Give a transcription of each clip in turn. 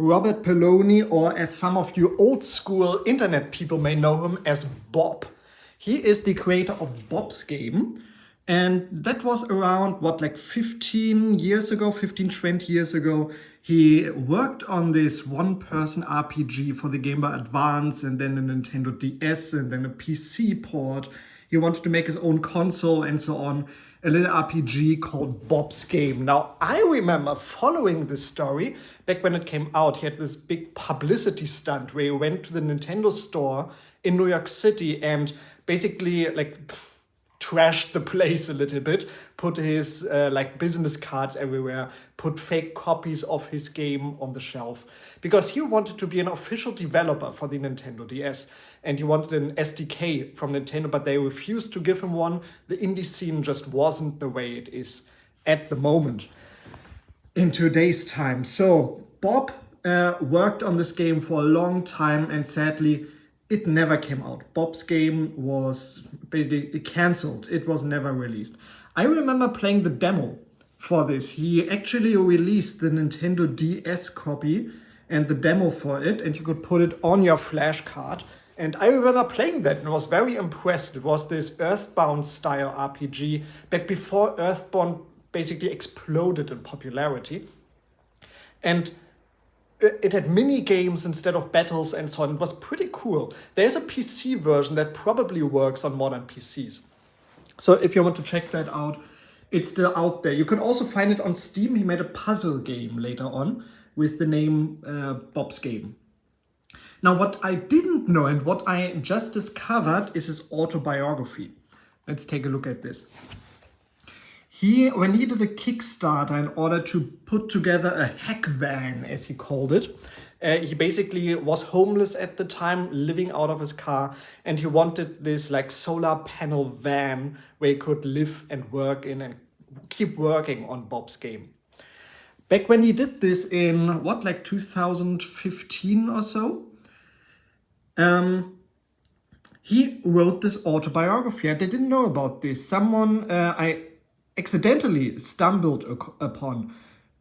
Robert Pelloni, or as some of you old school internet people may know him as Bob. He is the creator of Bob's Game, and that was around, like 15 years ago, 15, 20 years ago. He worked on this one-person RPG for the Game Boy Advance, and then the Nintendo DS, and then a PC port. He wanted to make his own console and so on, a little RPG called Bob's Game. Now, I remember following this story back when it came out. He had this big publicity stunt where he went to the Nintendo store in New York City and basically trashed the place a little bit, put his business cards everywhere, put fake copies of his game on the shelf, because he wanted to be an official developer for the Nintendo DS, and he wanted an SDK from Nintendo, but they refused to give him one. The indie scene just wasn't the way it is at the moment in today's time. So Bob worked on this game for a long time, and sadly it never came out. Bob's Game was basically cancelled. It was never released. I remember playing the demo for this. He actually released the Nintendo DS copy and the demo for it, and you could put it on your flash card. And I remember playing that and was very impressed. It was this Earthbound style RPG back before Earthbound basically exploded in popularity. And it had mini games instead of battles and so on. It was pretty cool. There's a PC version that probably works on modern PCs. So if you want to check that out, it's still out there. You could also find it on Steam. He made a puzzle game later on with the name Bob's Game. Now, what I didn't know and what I just discovered is his autobiography. Let's take a look at this. When he did a Kickstarter in order to put together a hack van, as he called it, he basically was homeless at the time, living out of his car, and he wanted this solar panel van where he could live and work in and keep working on Bob's Game. Back when he did this in 2015 or so, he wrote this autobiography, and I didn't know about this. Someone I accidentally stumbled upon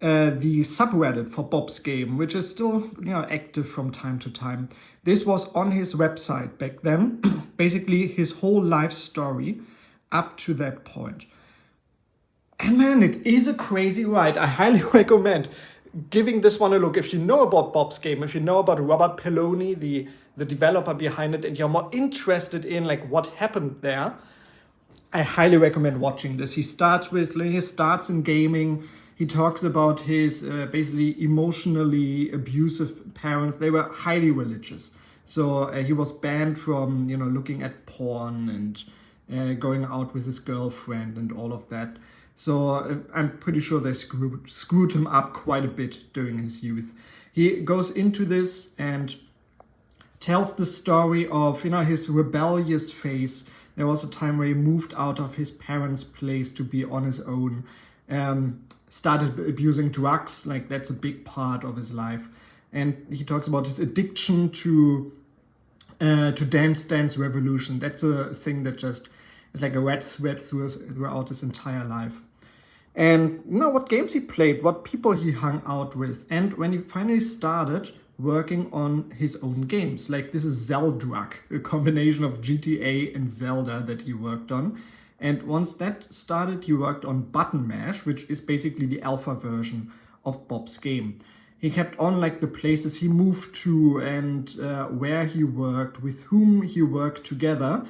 the subreddit for Bob's Game, which is still active from time to time. This was on his website back then, basically his whole life story up to that point. And man, it is a crazy ride. I highly recommend giving this one a look. If you know about Bob's Game, if you know about Robert Pelloni, the developer behind it, and you're more interested in what happened there, I highly recommend watching this. He starts in gaming. He talks about his basically emotionally abusive parents. They were highly religious. So he was banned from, looking at porn and going out with his girlfriend and all of that. So I'm pretty sure they screwed him up quite a bit during his youth. He goes into this and tells the story of, his rebellious phase. There was a time where he moved out of his parents' place to be on his own, started abusing drugs, that's a big part of his life. And he talks about his addiction to Dance Dance Revolution. That's a thing that just is like a red thread throughout his entire life. And what games he played, what people he hung out with. And when he finally started working on his own games. This is Zeldrak, a combination of GTA and Zelda that he worked on. And once that started, he worked on Button Mash, which is basically the alpha version of Bob's Game. He kept on the places he moved to and where he worked, with whom he worked together.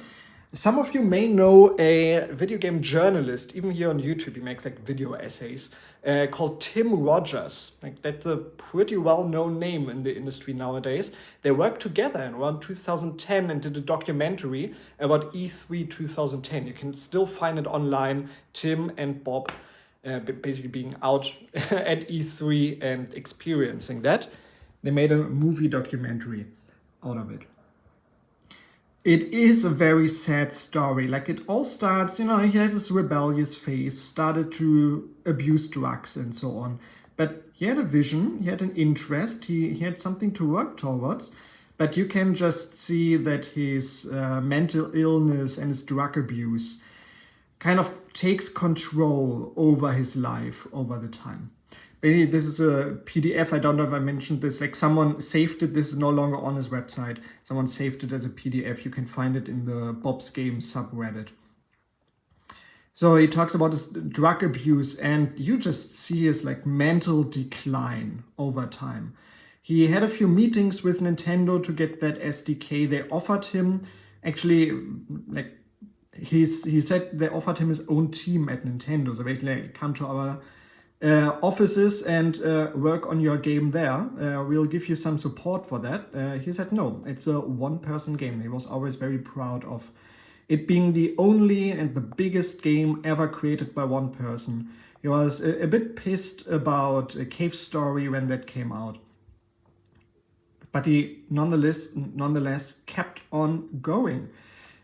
Some of you may know a video game journalist, even here on YouTube. He makes video essays, called Tim Rogers. That's a pretty well-known name in the industry nowadays. They worked together in around 2010 and did a documentary about E3 2010. You can still find it online. Tim and Bob basically being out at E3 and experiencing that. They made a movie documentary out of it. It is a very sad story. It all starts, he had this rebellious phase, started to abuse drugs and so on. But he had a vision, he had an interest, he had something to work towards. But you can just see that his mental illness and his drug abuse kind of takes control over his life over the time. Basically, this is a PDF. I don't know if I mentioned this. Like someone saved it. This is no longer on his website. Someone saved it as a PDF. You can find it in the Bob's Game subreddit. So he talks about his drug abuse, and you just see his like mental decline over time. He had a few meetings with Nintendo to get that SDK. They offered him, actually, like he said they offered him his own team at Nintendo. So basically, like, come to our offices and work on your game there. We'll give you some support for that. He said no, it's a one-person game. He was always very proud of it being the only and the biggest game ever created by one person. He was a bit pissed about a Cave Story when that came out. But he nonetheless kept on going.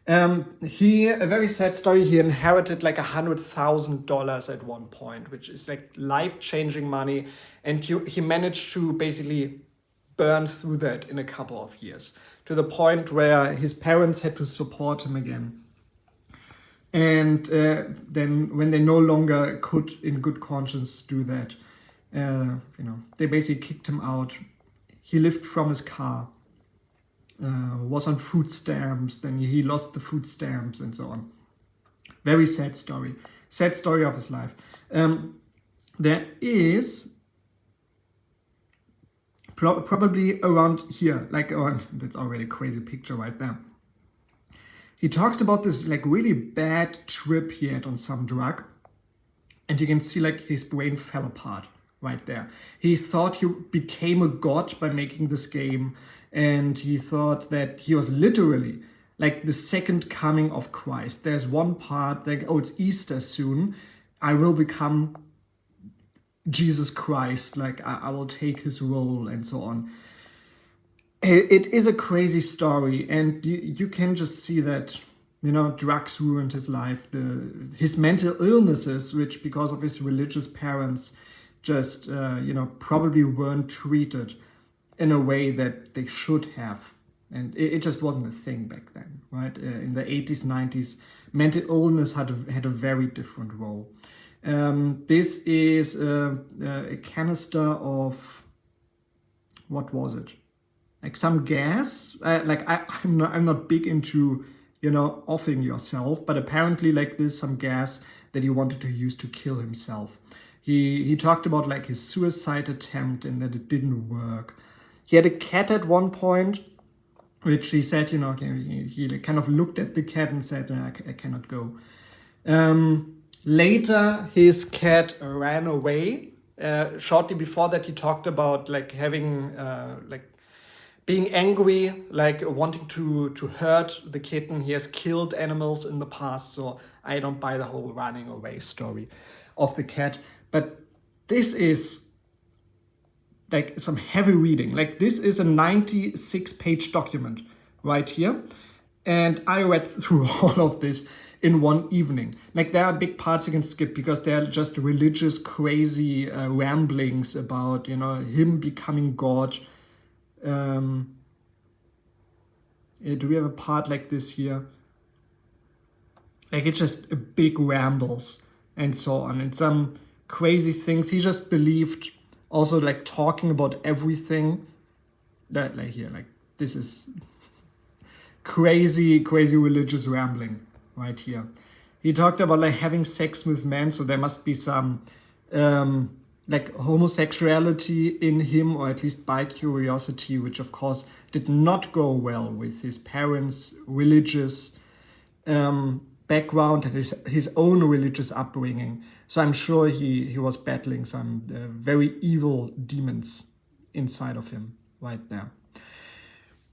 A very sad story, he inherited like $100,000 at one point, which is like life-changing money. And he managed to basically burn through that in a couple of years, to the point where his parents had to support him again. And then when they no longer could in good conscience do that, they basically kicked him out. He lived from his car, was on food stamps, then he lost the food stamps and so on. Very sad story. Sad story of his life. There is probably around here, like that's already a crazy picture right there. He talks about this like really bad trip he had on some drug, and you can see like his brain fell apart right there. He thought he became a god by making this game, and he thought that he was literally like the second coming of Christ. There's one part like, oh, it's Easter soon, I will become Jesus Christ, like I will take his role and so on. It is a crazy story, and you can just see that, drugs ruined his life. His mental illnesses, which because of his religious parents, just, probably weren't treated in a way that they should have. And it just wasn't a thing back then, right? In the 80s, 90s, mental illness had a very different role. This is a canister of, what was it? Like some gas. I'm not big into, offing yourself, but apparently like there's some gas that he wanted to use to kill himself. He talked about like his suicide attempt and that it didn't work. He had a cat at one point, which he said, he kind of looked at the cat and said, I cannot go. Later, his cat ran away. Shortly before that, he talked about like having, being angry, like wanting to hurt the kitten. He has killed animals in the past, so I don't buy the whole running away story of the cat. But this is like some heavy reading. Like this is a 96-page document right here. And I read through all of this in one evening. Like there are big parts you can skip because they're just religious, crazy ramblings about, him becoming God. Do we have a part like this here? Like it's just a big rambles and so on, and some crazy things. He just believed, also like talking about everything. That like here, like this is crazy religious rambling right here. He talked about like having sex with men, so there must be some like homosexuality in him, or at least bi-curiosity, which of course did not go well with his parents' religious background and his own religious upbringing. So I'm sure he was battling some very evil demons inside of him right there.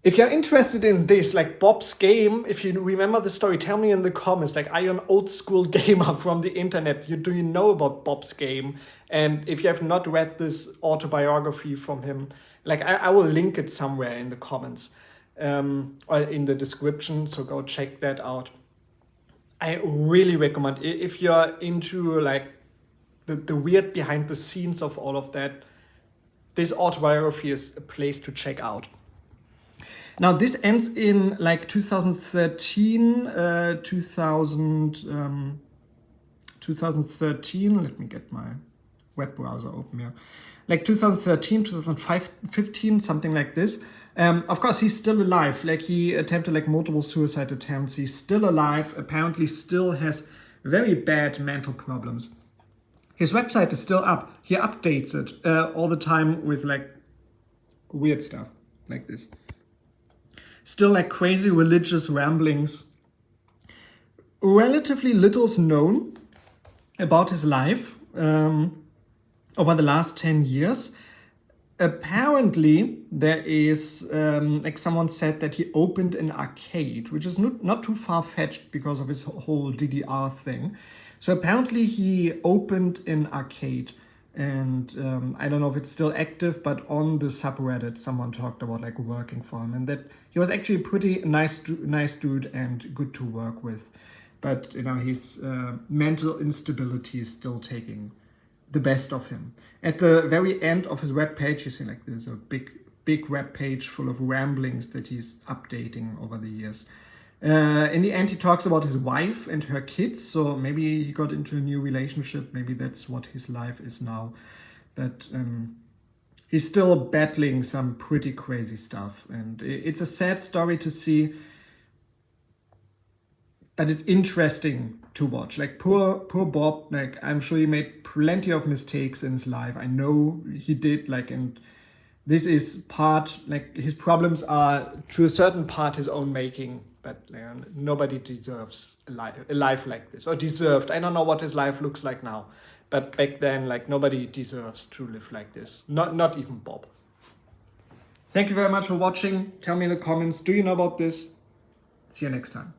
If you're interested in this, like Bob's Game, if you remember the story, tell me in the comments. Like, are you an old school gamer from the internet? Do you know about Bob's Game? And if you have not read this autobiography from him, like I will link it somewhere in the comments or in the description. So go check that out. I really recommend, if you're into like the weird behind the scenes of all of that, this autobiography is a place to check out. Now this ends in like 2013, 2013, let me get my web browser open, yeah. Like 2013, 2015, something like this. Of course, he's still alive. Like, he attempted like multiple suicide attempts. He's still alive, apparently still has very bad mental problems. His website is still up. He updates it all the time with like weird stuff like this. Still like crazy religious ramblings. Relatively little is known about his life over the last 10 years. Apparently, there is, like someone said, that he opened an arcade, which is not too far-fetched because of his whole DDR thing. So apparently he opened an arcade, and I don't know if it's still active, but on the subreddit, someone talked about like working for him, and that he was actually a pretty nice dude and good to work with. But you know, his mental instability is still taking the best of him. At the very end of his webpage, you see like there's a big web page full of ramblings that he's updating over the years. In the end, he talks about his wife and her kids, so maybe he got into a new relationship, maybe that's what his life is now. But he's still battling some pretty crazy stuff, and it's a sad story to see, but it's interesting to watch. Like, poor Bob, like, I'm sure he made plenty of mistakes in his life. I know he did, like, and this is part, like, his problems are to a certain part his own making, but nobody deserves a life like this, or deserved. I don't know what his life looks like now, but back then, like, nobody deserves to live like this. Not even Bob. Thank you very much for watching. Tell me in the comments, do you know about this? See you next time.